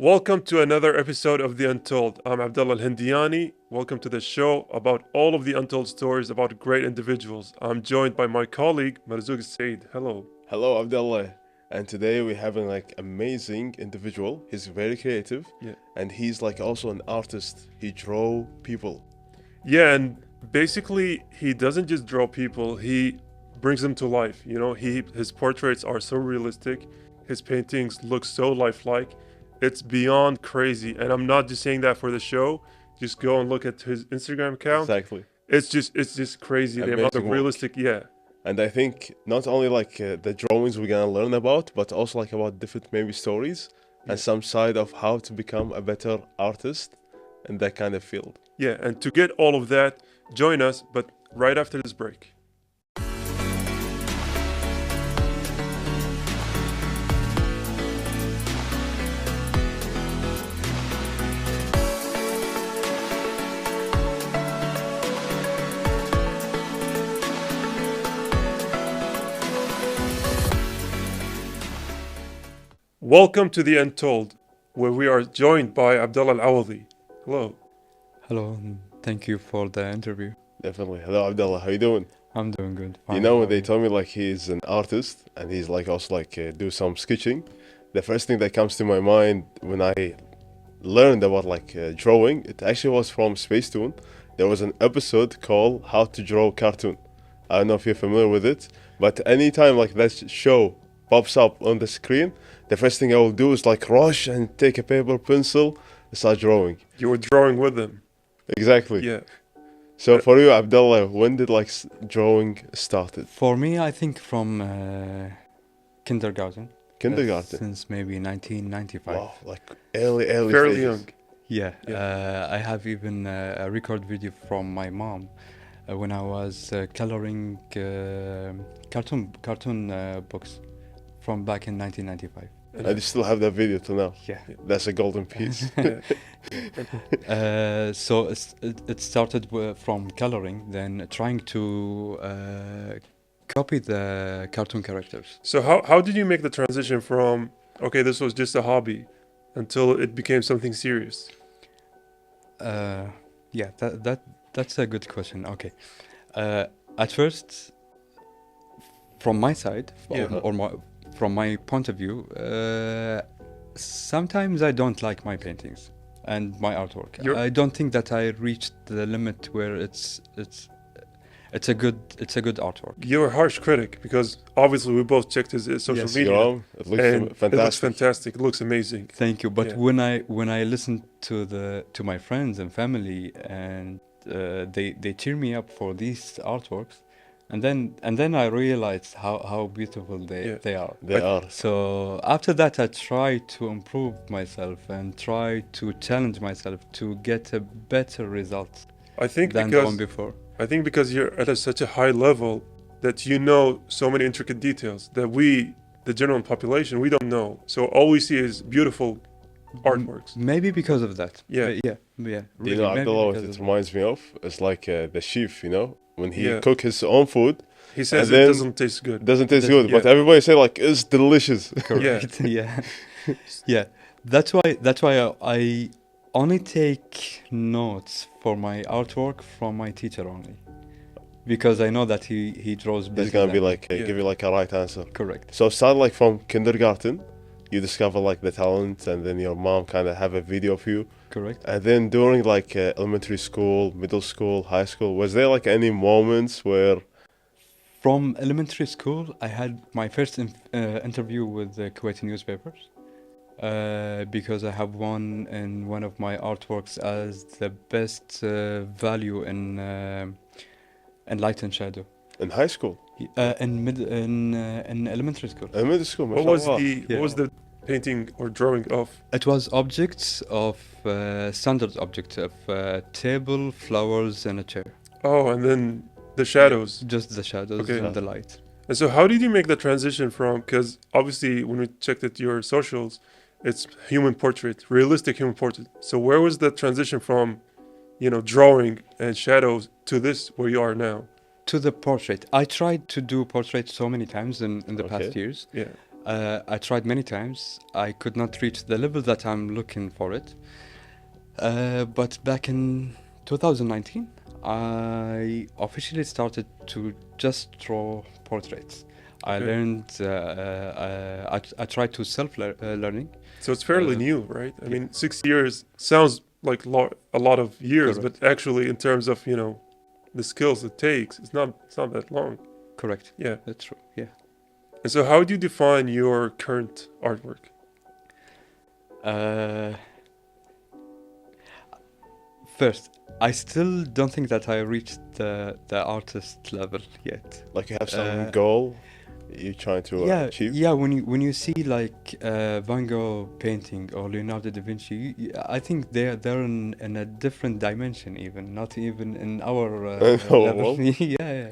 Welcome to another episode of The Untold. I'm Abdullah Al-Hindiani. Welcome to the show about all of the untold stories about great individuals. I'm joined by my colleague Marzouk Said. Hello. Hello, Abdullah. And today we're having amazing individual. He's very creative, Yeah. and he's also an artist. He draw people. Yeah, and basically he doesn't just draw people, he brings them to life. His portraits are so realistic. His paintings look so lifelike. It's beyond crazy. And I'm not just saying that for the show. Just go and look at his Instagram account. Exactly. It's just crazy. The amount of Amazing work. realistic, yeah. And I think not only the drawings we're gonna learn about, but also about different maybe stories Yeah. and some side of how to become a better artist in that kind of field. Yeah, and to get all of that, join us, but right after this break. Welcome to The Untold, where we are joined by Abdullah AlAwadhi. Hello. Hello, and thank you for the interview. Definitely. Hello, Abdullah. How you doing? I'm doing good. You Fine, know, how they are you? told me he's an artist and he's also do some sketching. The first thing that comes to my mind when I learned about drawing, it actually was from Space Tune. There was an episode called How to Draw Cartoon. I don't know if you're familiar with it, but anytime that show pops up on the screen, the first thing I will do is rush and take a paper, pencil, and start drawing. You were drawing with them. Exactly. Yeah. So for you, Abdullah, when did drawing started? For me, I think from kindergarten. Kindergarten. Since maybe 1995. Wow, early Fairly stages. young. Yeah, Yeah. I have even a record video from my mom when I was coloring cartoon books from back in 1995. And you still have that video till now. Yeah. That's a golden piece. Yeah. So it started from coloring, then trying to copy the cartoon characters. So how did you make the transition from, okay, this was just a hobby, until it became something serious? Yeah, that's a good question. Okay, at first, from my side, Yeah. from my point of view, sometimes I don't like my paintings and my artwork. I don't think that I reached the limit where it's a good artwork. You're a harsh critic because obviously we both checked his social Yes, media. It looks And it looks fantastic. fantastic. It looks amazing. Thank you. But Yeah. when I listen to my friends and family, and they cheer me up for these artworks, and then I realized how beautiful Yeah. they are. They are. So after that, I try to improve myself and try to challenge myself to get a better result I think than the one because before. I think because you're at such a high level that you know so many intricate details that we, the general population, we don't know. So all we see is beautiful artworks. Maybe because of that. Yeah. Yeah. Do you Really, know, maybe Abdullah, what because it of that. reminds me of? It's the chef, when he Yeah. cook his own food. He says And it then- doesn't taste good. It doesn't taste The- good, but yeah. everybody say it's delicious. Correct. Yeah. Yeah. That's why I only take notes for my artwork from my teacher only, because I know that he draws better. He's gonna be than- Yeah. give you a right answer. correct. So start from kindergarten, you discover the talent, and then your mom kind of have a video of you. Correct. And then during elementary school, middle school, high school, was there any moments where From elementary school, I had my first interview with the Kuwaiti newspapers, because I have won in one of my artworks as the best value in light and shadow. in high school, In elementary school. middle school? What was mashallah. what was the painting or drawing of? It was objects of standard objects of table, flowers, and a chair. Oh, and then the shadows. Just the shadows Okay. and the light. And so how did you make the transition from, because obviously when we checked at your socials, it's human portrait, realistic human portrait. So where was the transition from, drawing and shadows to this where you are now? To the portrait. I tried to do portraits so many times in the past Okay. years. Yeah. I tried many times. I could not reach the level that I'm looking for it. But back in 2019, I officially started to just draw portraits. I Okay. learned, I tried to self-learning. So it's fairly Uh, new, right? I yeah. mean, 6 years sounds like a lot of years, Correct. but actually, in terms of the skills it takes, it's not that long. Correct. Yeah. That's true. Yeah. And so, how do you define your current artwork? Uh, First, I still don't think that I reached the artist level yet. Like you have some Uh, goal you're trying to achieve. Yeah. When you see like Van Gogh painting or Leonardo da Vinci, I think they're in a different dimension, even not even in our Our level. world. Yeah.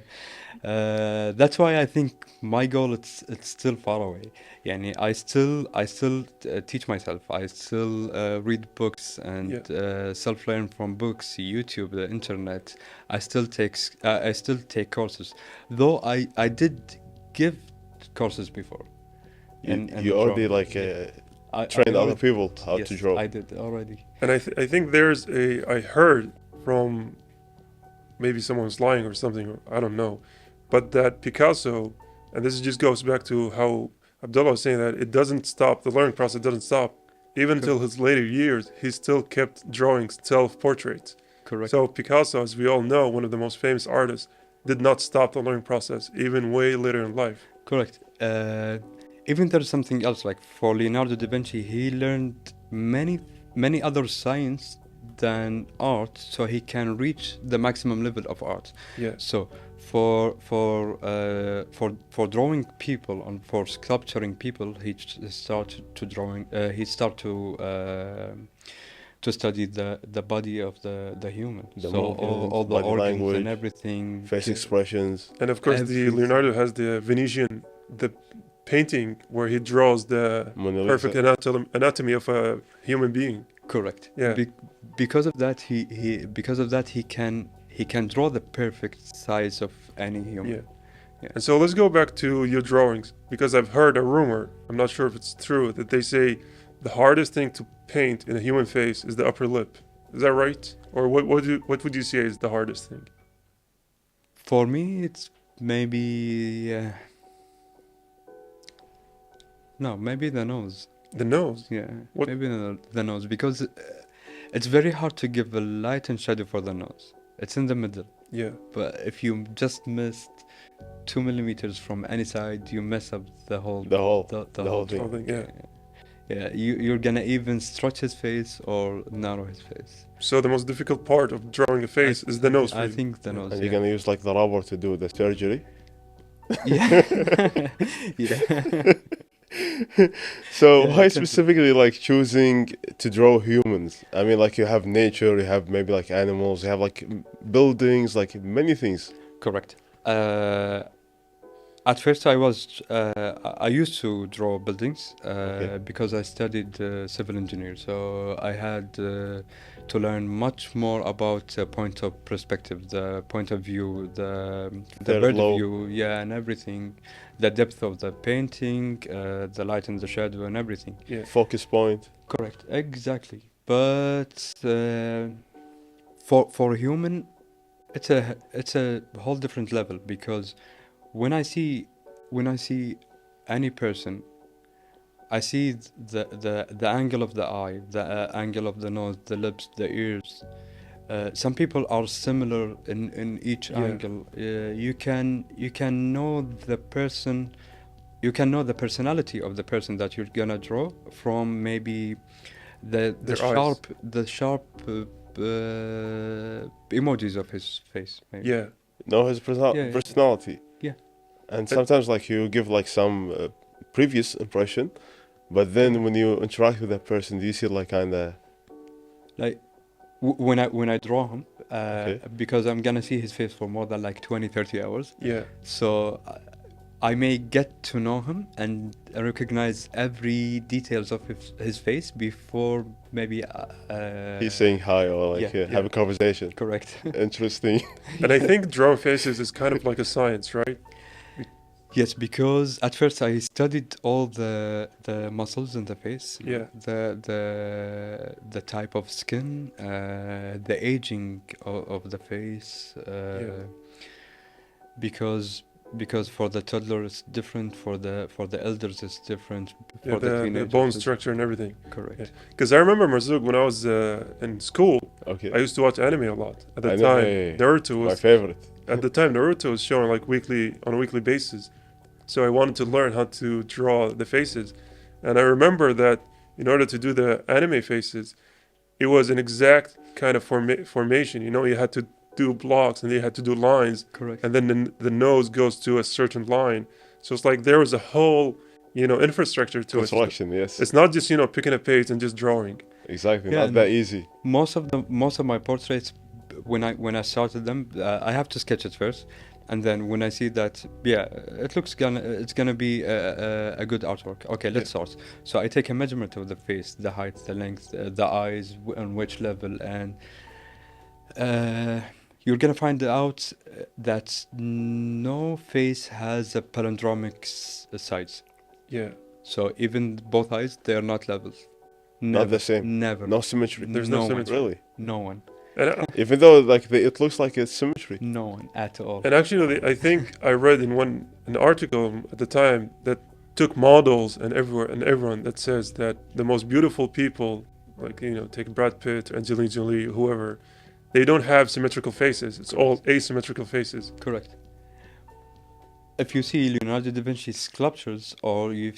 That's why I think my goal it's still far away. Yani I still teach myself. I still read books and Yeah. self-learn from books, YouTube, the internet. I still take courses. Though I did give courses before in You already drawing. like Yeah. I trained other already, people how to yes, draw. I did already. And I think I heard from maybe someone's lying or something, or I don't know, but that Picasso, and this just goes back to how Abdullah was saying that it doesn't stop, the learning process doesn't stop. Even until his later years, he still kept drawing self-portraits. Correct. So Picasso, as we all know, one of the most famous artists, did not stop the learning process, even way later in life. Correct. Even there's something else, like for Leonardo da Vinci, he learned many other science than art, so he can reach the maximum level of art. Yeah. So for drawing people and for sculpturing people, started to drawing. He started to study the body of the human. The So all movement, the body organs language, and everything. face expressions. And of course, the Everything. Leonardo has the Venetian, the painting where he draws the Mona perfect Lisa. anatomy of a human being. Correct. Yeah. Because of that, he can draw the perfect size of any human. Yeah. Yeah. And so let's go back to your drawings, because I've heard a rumor, I'm not sure if it's true, that they say the hardest thing to paint in a human face is the upper lip. Is that right? Or what would you say is the hardest thing? For me, it's maybe no, maybe the nose. The nose. Yeah, What- maybe the nose, because it's very hard to give a light and shadow for the nose. It's in the middle. Yeah. But if you just missed 2 millimeters from any side, you mess up the whole The whole whole thing. Whole thing, yeah. Yeah, you're gonna even stretch his face or narrow his face. So the most difficult part of drawing a face is the nose for I you. think the nose. And Yeah. you're gonna use like the rubber to do the surgery. Yeah. Yeah. So Yeah, why exactly. specifically like choosing to draw humans? I mean, like you have nature, you have maybe like animals, you have like buildings, like many things. Correct. At first, I used to draw buildings Okay. because I studied civil engineer. So I had to learn much more about the point of perspective, the point of view, the Their bird glow. view, yeah, and everything, the depth of the painting, the light and the shadow, and everything. Yeah. Focus point. Correct, exactly. But for human, it's a whole different level, because when I see any person, I see the angle of the eye, the angle of the nose, the lips, the ears. Some people are similar in each Yeah. angle. You can know the person. You can know the personality of the person that you're gonna draw from maybe Their eyes. the sharp emojis of his face. Maybe. Yeah. Know his Yeah. personality. Yeah. And sometimes like you give like some previous impression, but then when you interact with that person, do you see like kind of Like when I draw him, Okay. because I'm gonna see his face for more than like 20-30 hours, Yeah. so I may get to know him and recognize every details of his face before maybe he's saying hi or like yeah, have a conversation? correct. Interesting. And I think drawing faces is kind of like a science, right? Yes, because at first I studied all the muscles in the face, Yeah. the type of skin, the aging of the face, Yeah. because because for the toddler it's different, for the elders it's different, Yeah, for the the bone teenagers it's structure and everything. correct. Because I remember Marzouk when I was in school, Okay. I used to watch anime a lot. At the I know, time, hey, Naruto my was favorite. at the time Naruto was showing like on a weekly basis. So I wanted to learn how to draw the faces, and I remember that in order to do the anime faces, it was an exact kind of formation. You know, you had to do blocks and you had to do lines, Correct. and then the nose goes to a certain line. So it's like there was a whole, infrastructure to it. Construction, yes. It's not just picking a page and just drawing. Exactly, Yeah, not that and easy. most of my portraits, when I started them, I have to sketch it first, and then when I see that, yeah, it's gonna be a good artwork. Okay, let's start. So I take a measurement of the face, the height, the length, the eyes, on which level, and you're gonna find out that no face has a palindromic size. Yeah, So even both eyes, they are not levels. Not the same. Never. No symmetry. There's no one. symmetry. Really? No one. and Even though like it looks like it's symmetry. No one at all. and actually, I think I read in an article at the time that took models and everyone that says that the most beautiful people, like take Brad Pitt, Angelina Jolie, whoever, they don't have symmetrical faces. It's all asymmetrical faces. Correct. If you see Leonardo da Vinci's sculptures, or you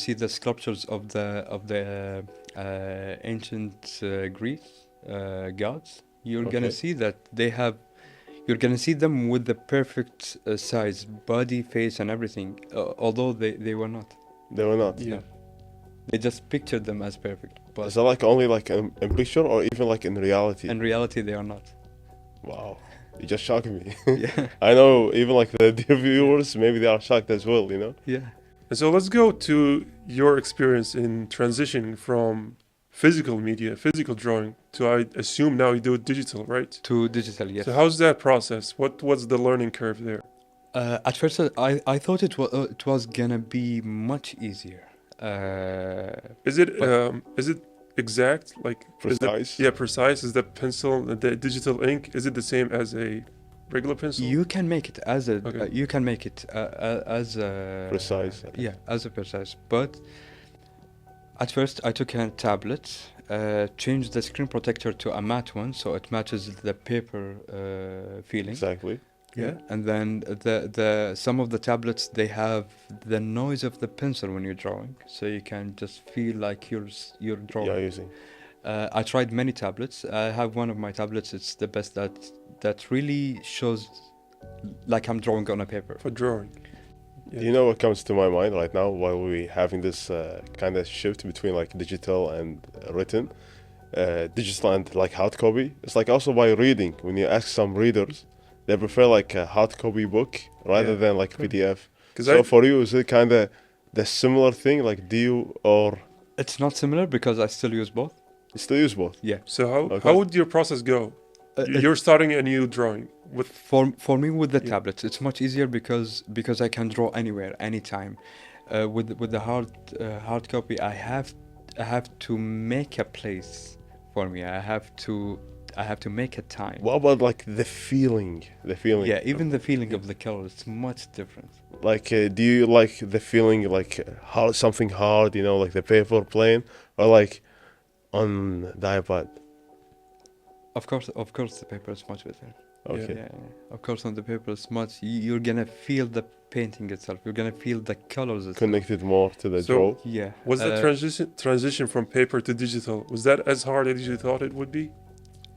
see the sculptures of the ancient Greece gods, you're gonna Okay. see that you're gonna see them with the perfect size, body, face, and everything. Although they were not. They were not. Yeah. They just pictured them as perfect, but Is that like only like in picture or even like in reality? in reality they are not. Wow. You just shocked me. Yeah. I know even like the dear viewers, maybe they are shocked as well, you know? Yeah. And so let's go to your experience in transitioning from physical media, physical drawing, to I assume now you do it digital, right? To digital, yes. So how's that process? What was the learning curve there? At first, I thought it was gonna be much easier. Is it But- is it exact? Like is Precise. it, yeah, precise? Is the pencil, the digital ink, is it the same as a regular pencil? You can make it as a Okay. you can make it as a Precise. Yeah, as a precise. But at first, I took a tablet, changed the screen protector to a matte one, so it matches the paper feeling. Exactly. Yeah, and then the some of the tablets, they have the noise of the pencil when you're drawing, so you can just feel like you're drawing. Yeah, using. I tried many tablets. I have one of my tablets. It's the best that really shows like I'm drawing on a paper. For drawing. Yeah. You know what comes to my mind right now while we having this kind of shift between like digital and written, digital and like hard copy. It's like also by reading. When you ask some readers, they prefer like a hard copy book rather Yeah. than like PDF. 'Cause So for you, is it kind of the similar thing? Like, do you or It's not similar because I still use both. you still use both? Yeah. so how Okay. would your process go? Uh, You're starting a new drawing with For me with the Yeah. tablets, it's much easier because I can draw anywhere, anytime. With the hard copy, I have to make a place for me. I have to make a time. What about like the feeling? The feeling. Yeah, even the feeling of the color is much different. Like, do you like the feeling like hard, something hard? You know, like the paper plane, or like on the iPad? Of course, the paper is much better. Okay. Yeah, of course, on the paper it's much. You're gonna feel the painting itself. You're gonna feel the colors itself. Connected more to the So- draw. Yeah. was the transition from paper to digital, was that as hard as you thought it would be?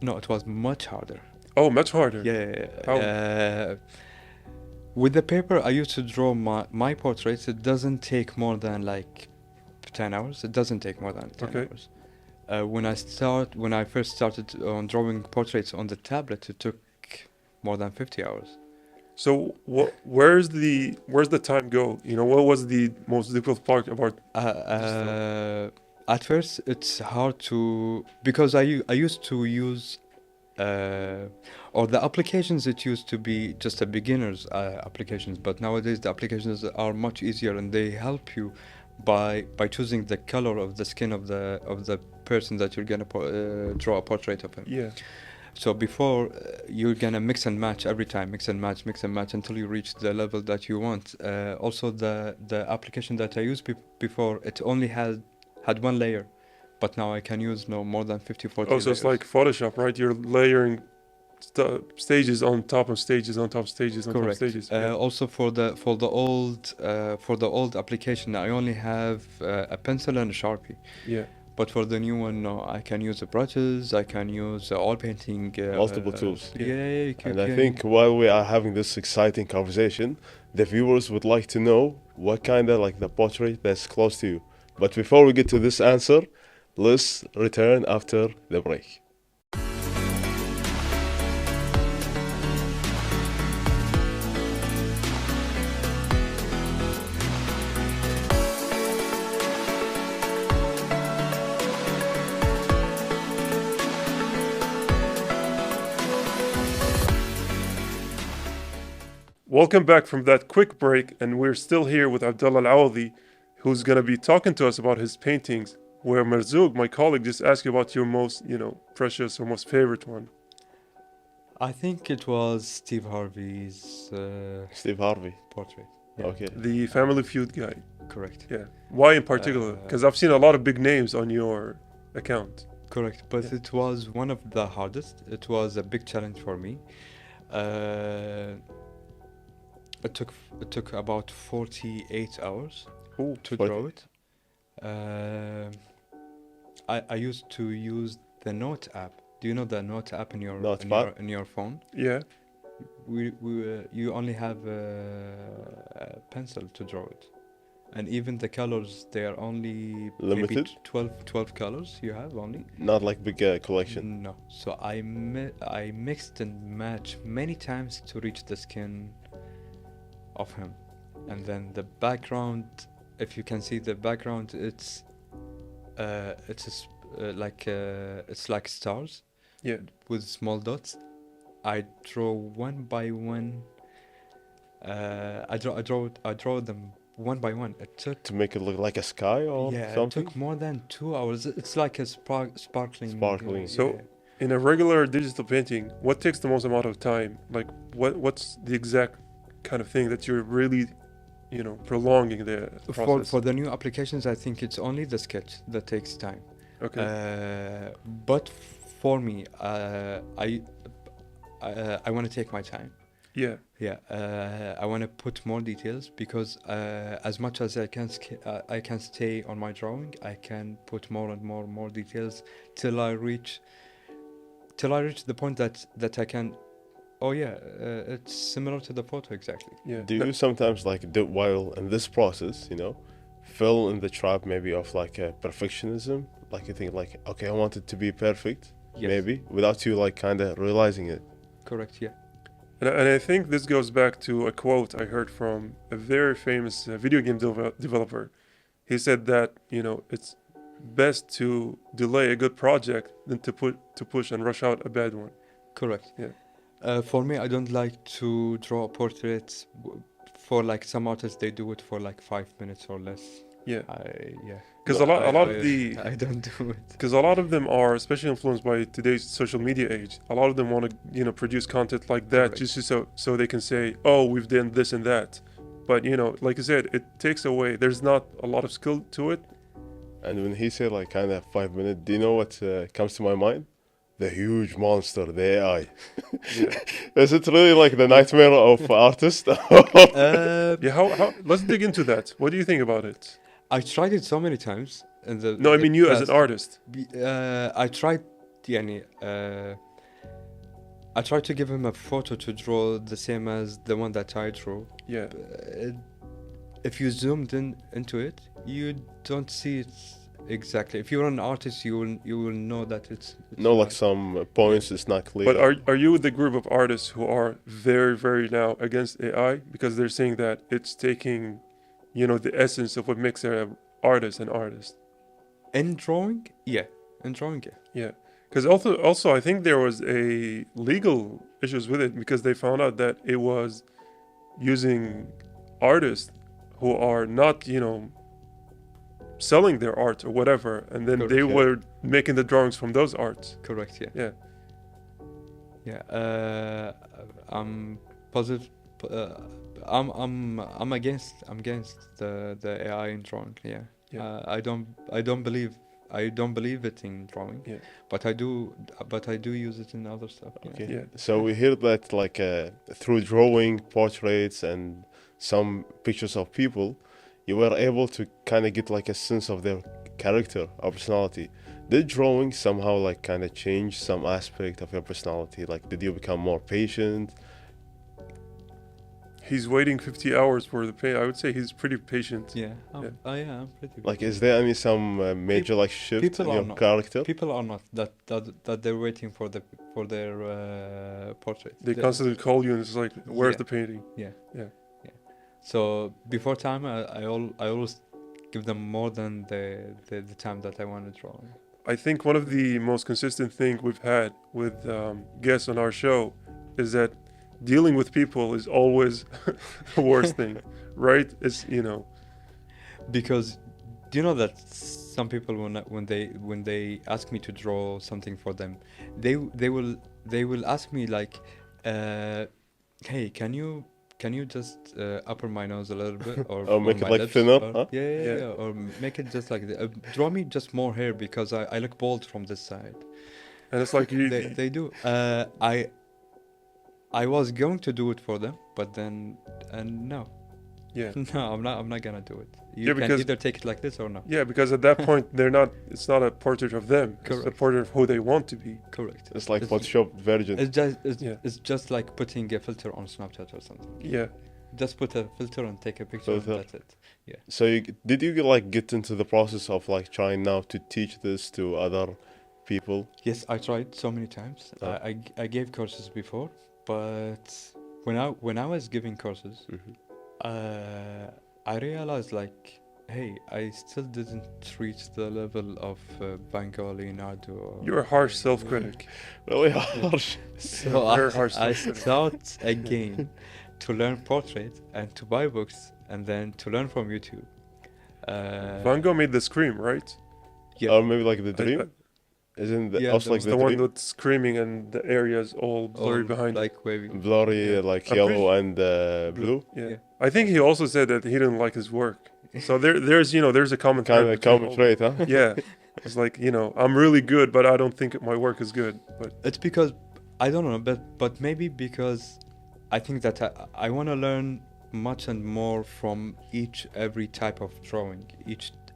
No, it was much harder. Oh, much harder. Yeah. How? With the paper, I used to draw my portraits. It doesn't take more than like 10 hours. It doesn't take more than 10 Okay. hours. When I first started on drawing portraits on the tablet, it took more than 50 hours. So where's the time go? What was the most difficult part about? At first, it's hard to because I used to use Or the applications, it used to be just a beginner's applications, but nowadays the applications are much easier, and they help you by choosing the color of the skin of the person that you're gonna draw a portrait of him. Yeah. So before, you're gonna mix and match every time, mix and match until you reach the level that you want. Also, the application that I used before, it only had one layer, but now I can use no more than 50, 40 Oh, so it's layers. like Photoshop, right? You're layering stages on top of stages on top of stages on top of Correct. stages. Yeah. Also for the old application, I only have a pencil and a Sharpie. Yeah. But for the new one, no, I can use the brushes. I can use all painting. Multiple tools. Yeah, you And I can- think while we are having this exciting conversation, the viewers would like to know what kind of like the portrait that's close to you. But before we get to this answer, let's return after the break. Welcome back from that quick break, and we're still here with Abdullah AlAwadhi, who's going to be talking to us about his paintings. Where Marzouk, my colleague, just asked you about your most, precious or most favorite one. I think it was Steve Harvey's Steve Harvey. portrait. Yeah. Okay. The Family Feud guy. Correct. Yeah. Why in particular? Because I've seen a lot of big names on your account. Correct. But Yeah. it was one of the hardest. It was a big challenge for me. It took about 48 hours Ooh, to Forty- draw it. I used to use the Note app. Do you know the Note app in your Notepad? in your phone? yeah. You only have a pencil to draw it, and even the colors, they are only maybe Limited? 12 colors you have only. Not like big collection. No, so I mixed and matched many times to reach the skin of him, and then the background. If you can see the background, it's like stars Yeah. with small dots. I draw one by one. I draw them one by one. It took To make it look like a sky or it something. took more than 2 hours. It's like a sparkling. Sparkling. So- In a regular digital painting, what takes the most amount of time? Like, what's the exact kind of thing that you're really, prolonging the process? For the new applications, I think it's only the sketch that takes time. Okay. But for me, I want to take my time. Yeah. Yeah, I want to put more details because as much as I can stay on my drawing, I can put more and more details till I reach the point that I can. Oh yeah, it's similar to the photo exactly. Yeah. Do you sometimes like while in this process, fell in the trap maybe of like perfectionism? Like you think like, okay, I want it to be perfect, Yes. maybe, without you like kind of realizing it. Correct. Yeah. And I think this goes back to a quote I heard from a very famous video game developer. He said that, it's best to delay a good project than to push and rush out a bad one. Correct. Yeah. For me, I don't like to draw portraits for like some artists. They do it for like 5 minutes or less. Yeah. Yeah. Because No, a lot of the I don't do it. because a lot of them are especially influenced by today's social media age. A lot of them want to produce content like that Correct. just so they can say, oh, we've done this and that. But like you said, it takes away. There's not a lot of skill to it. And when he said like kind of 5 minutes, do you know what comes to my mind? The huge monster, the AI. Yeah. Is it really like the nightmare of artists? Yeah. How? Let's dig into that. What do you think about it? I tried it so many times. In the No, I mean you as an past. artist. I tried, يعني, I tried to give him a photo to draw the same as the one that I drew. Yeah. If you zoomed into it, you don't see it exactly. If you're an artist, you will know that it's No, like not. some points it's not clear. But are you with the group of artists who are very, very now against AI because they're saying that it's taking, the essence of what makes an artist an artist? In drawing, yeah. In drawing, yeah. Yeah, Because also, I think there was a legal issues with it because they found out that it was using artists who are not, selling their art or whatever, and then they Okay. were making the drawings from those arts. Correct. Yeah. Yeah. Yeah. I'm positive. I'm against the AI in drawing. Yeah. Yeah. I don't believe it in drawing. Yeah. But I do use it in other stuff. Yeah. Okay. Yeah. So we hear that like through drawing portraits and some pictures of people, you were able to kind of get like a sense of their character or personality. Did drawing somehow like kind of change some aspect of your personality? Like, did you become more patient? He's waiting 50 hours for the pay. I would say he's pretty patient. Yeah. Yeah. I'm pretty. Like, is there any some major like shift people in are your not. character? People are not that they're waiting for their portrait. They constantly call you and it's like, where's Yeah. the painting? So before time, I always give them more than the time that I want to draw. I think one of the most consistent thing we've had with guests on our show is that dealing with people is always the worst thing, right? It's, Because do you know that some people when they ask me to draw something for them, they will ask me like, hey, can you just upper my nose a little bit or Or make my it like lips, thinner, or, huh? yeah, or make it just like draw me just more hair because I look bald from this side. and it's like you, They do. I was going to do it for them, but then no. yeah. No, I'm not gonna do it. You Yeah, can because- either take it like this or no. Yeah, because at that point it's not a portrait of them. It's a Correct. portrait of who they want to be. Correct. It's like It's- Photoshop version. Yeah. It's just like putting a filter on Snapchat or something. Yeah. Just put a filter and take a picture. And Filter. that's it. So did you like get into the process of like trying now to teach this to other people? Yes, I tried so many times. Oh. I gave courses before, but when I was giving courses, I realized like, hey, I still didn't reach the level of Van Gogh, Leonardo. You're a harsh self-critic. Really harsh. So Very harsh I self-critic. start again to learn portrait and to buy books and then to learn from YouTube. Van Gogh made the Scream, right? Yeah. Or maybe like the I- dream? Isn't the Yeah, also like It's the, the one dream? that's screaming and the area's all blurry All behind it. like wavy. Blurry, Yeah. like I'm yellow pretty- and blue. Yeah. Yeah. I think he also said that he didn't like his work. So there's a common Kind thread of between common all- trait, huh? Yeah. It's like, I'm really good, but I don't think my work is good. But It's because I don't know, but maybe because I think that I want to learn much and more from every type of drawing,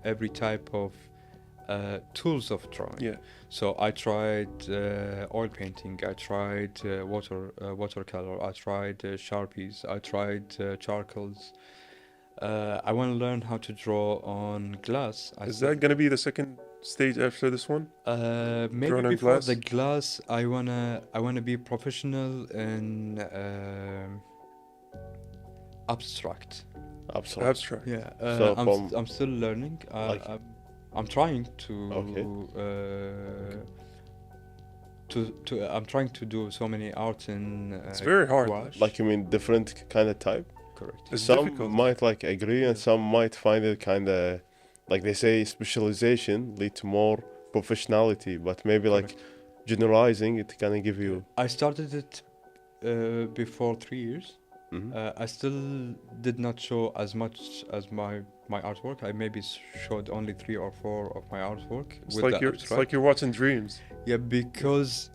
every type of tools of drawing. yeah. So I tried oil painting, I tried watercolor, I tried Sharpies, I tried charcoals. I want to learn how to draw on glass. Is that going to be the second stage after this one? Maybe Drawn on before glass? the glass, I wanna be professional in abstract. Absolutely. Abstract. Yeah, So I'm still learning. like- I'm trying to Okay. I'm trying to do so many arts in It's very hard. gouache. Like you mean different kind of type? Correct. It's Some difficult. might like agree and some might find it kind of like they say specialization lead to more professionality, but maybe like generalizing it can give you. I started it before 3 years. Mhm. I still did not show as much as my artwork. I maybe showed only 3 or 4 of my artwork. It's with like the you're it's abstract. like you're watching dreams. Yeah, because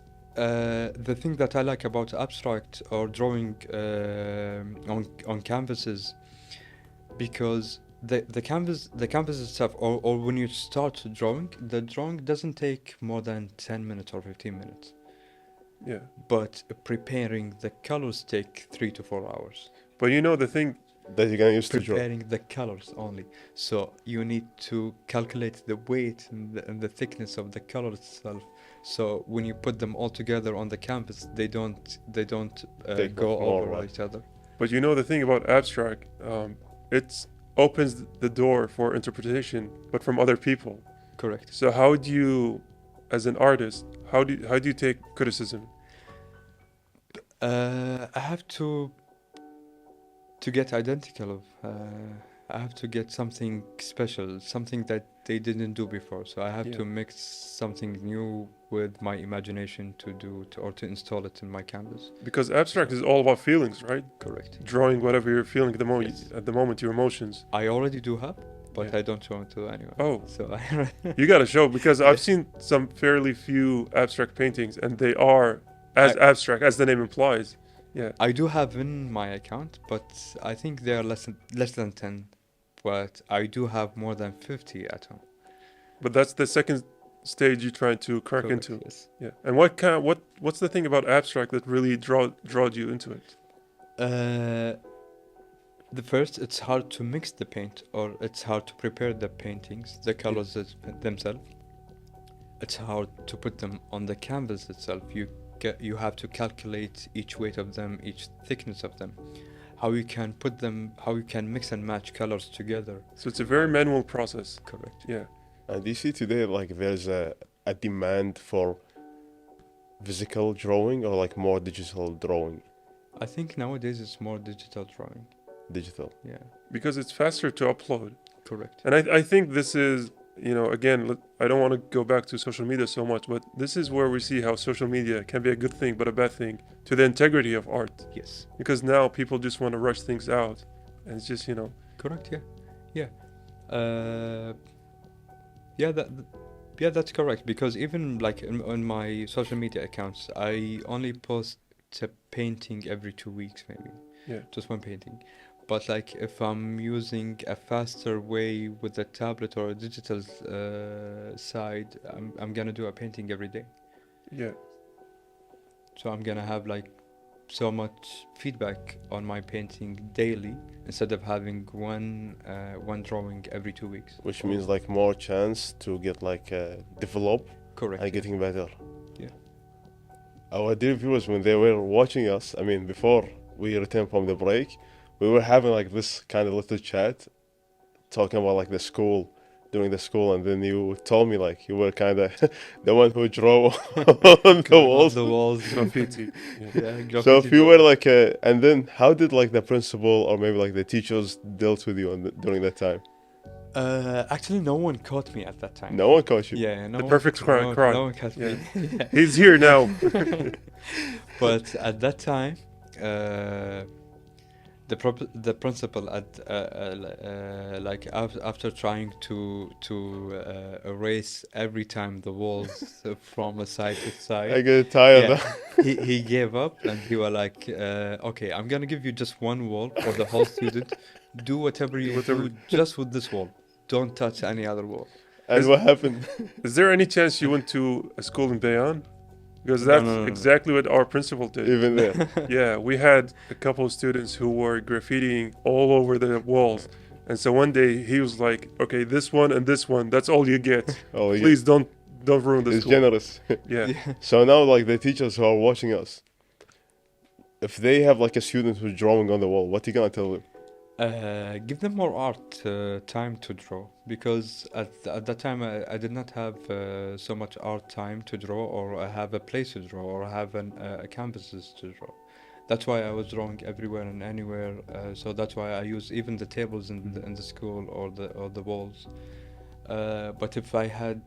the thing that I like about abstract or drawing on canvases, because the canvas itself, or when you start drawing, the drawing doesn't take more than 10 minutes or 15 minutes. Yeah. But preparing the colors take 3 to 4 hours. But the thing, That you're gonna use to draw. Preparing the colors only. So you need to calculate the weight and the thickness of the color itself. So when you put them all together on the canvas, they don't Take go off more, over right? each other. but the thing about abstract, it opens the door for interpretation, but from other people. Correct. So as an artist, how do you take criticism? I have to get identical of. I have to get something special, something that they didn't do before. So I have Yeah. to mix something new with my imagination to do or to install it in my canvas. Because abstract is all about feelings, right? Correct. Drawing whatever you're feeling at the moment, Yes. your emotions. I already do have, but Yeah. I don't show it to anyone. Oh, So you gotta show, because I've Yeah. seen some fairly few abstract paintings, and they are as abstract as the name implies. Yeah. I do have in my account, but I think they are less than 10. But I do have more than 50 at home. But that's the second stage you're trying to crack Correct, into. yes. Yeah. And what's the thing about abstract that really drawed you into it? The first, it's hard to mix the paint, or it's hard to prepare the paintings, the colors themselves. It's hard to put them on the canvas itself. You have to calculate each weight of them, each thickness of them, how you can put them, how you can mix and match colors together. So it's a very manual process. Correct. Yeah. And do you see today like there's a demand for physical drawing or like more digital drawing? I think nowadays it's more digital drawing. Digital. Yeah, Because it's faster to upload. correct. And I think this is, again, I don't want to go back to social media so much, but this is where we see how social media can be a good thing, but a bad thing to the integrity of art. Yes. Because now people just want to rush things out. And it's just, Correct. Yeah. Yeah. Yeah. Yeah, that's correct. Because even like on my social media accounts, I only post a painting every 2 weeks, maybe. Yeah. Just one painting. But like if I'm using a faster way with a tablet or a digital side, I'm gonna do a painting every day. Yeah. So I'm gonna have like so much feedback on my painting daily instead of having one drawing every 2 weeks. Which means like more chance to get like develop Correct. and getting better. Yeah. Our dear viewers, when they were watching us, I mean, before we returned from the break, we were having like this kind of little chat, talking about like the school, doing the school, and then you told me like you were kind of the one who drew on the walls. The walls. Graffiti. Yeah. Yeah, So if graffiti you were like, and then how did like the principal or maybe like the teachers dealt with you during that time? actually, no one caught me at that time. No one caught you. Yeah, no The one, perfect crime. no one caught me. Yeah. He's here now. But at that time, the principal after trying to erase every time the walls from a side to I side, get tired. yeah, he gave up and he was like, okay, I'm gonna give you just one wall for the whole student. Do whatever you do just with this wall. Don't touch any other wall. And what happened? Is there any chance you went to a school in Bayan? Because that's no. exactly what our principal did. Even there. Yeah, we had a couple of students who were graffitiing all over the walls. And so one day he was like, okay, this one and this one, that's all you get. Oh, yeah. Please don't ruin the It's school. generous. Yeah. So now, like the teachers who are watching us, if they have like a student who's drawing on the wall, what are you gonna tell them? Give them more art time to draw, because at that time I did not have so much art time to draw, or I have a place to draw, or have a canvases to draw. That's why I was drawing everywhere and anywhere. So that's why I use even the tables in the school or the walls. But if I had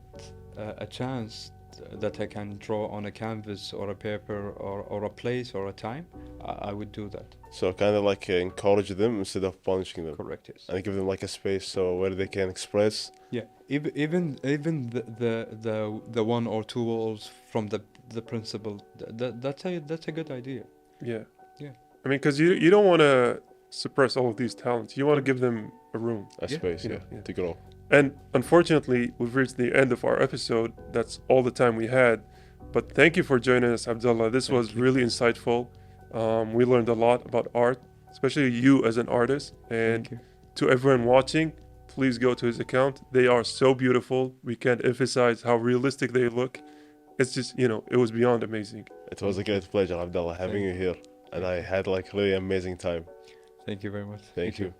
a chance that I can draw on a canvas or a paper or a place or a time, I would do that. So kind of like encourage them instead of punishing them, Correct. Yes. and give them like a space so where they can express. Yeah. Even the one or two walls from the principal. That's a good idea. Yeah. Yeah. I mean, because you don't want to suppress all of these talents. You want to give them a room. A Yeah, space, yeah, yeah, yeah. to grow. And unfortunately, we've reached the end of our episode. That's all the time we had. But thank you for joining us, Abdullah. This was really insightful. We learned a lot about art, especially you as an artist. And Thank you. to everyone watching, please go to his account. They are so beautiful. We can't emphasize how realistic they look. It's just, it was beyond amazing. It was a great pleasure, Abdullah, having you here, and I had like really amazing time. Thank you very much. Thank you.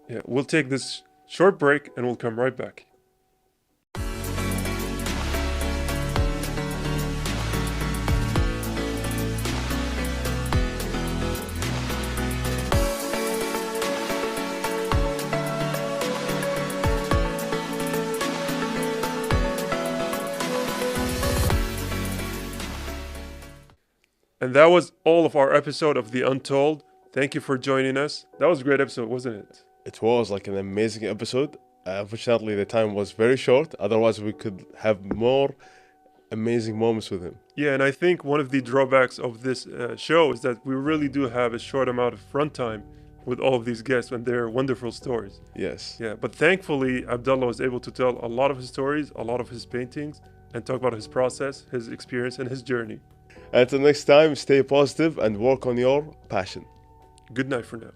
Yeah, we'll take this short break and we'll come right back. And that was all of our episode of The Untold. Thank you for joining us. That was a great episode, wasn't it? It was like an amazing episode. Unfortunately, the time was very short. Otherwise, we could have more amazing moments with him. Yeah, and I think one of the drawbacks of this show is that we really do have a short amount of runtime with all of these guests and their wonderful stories. Yes. Yeah, but thankfully, Abdullah was able to tell a lot of his stories, a lot of his paintings, and talk about his process, his experience, and his journey. Until next time, stay positive and work on your passion. Good night for now.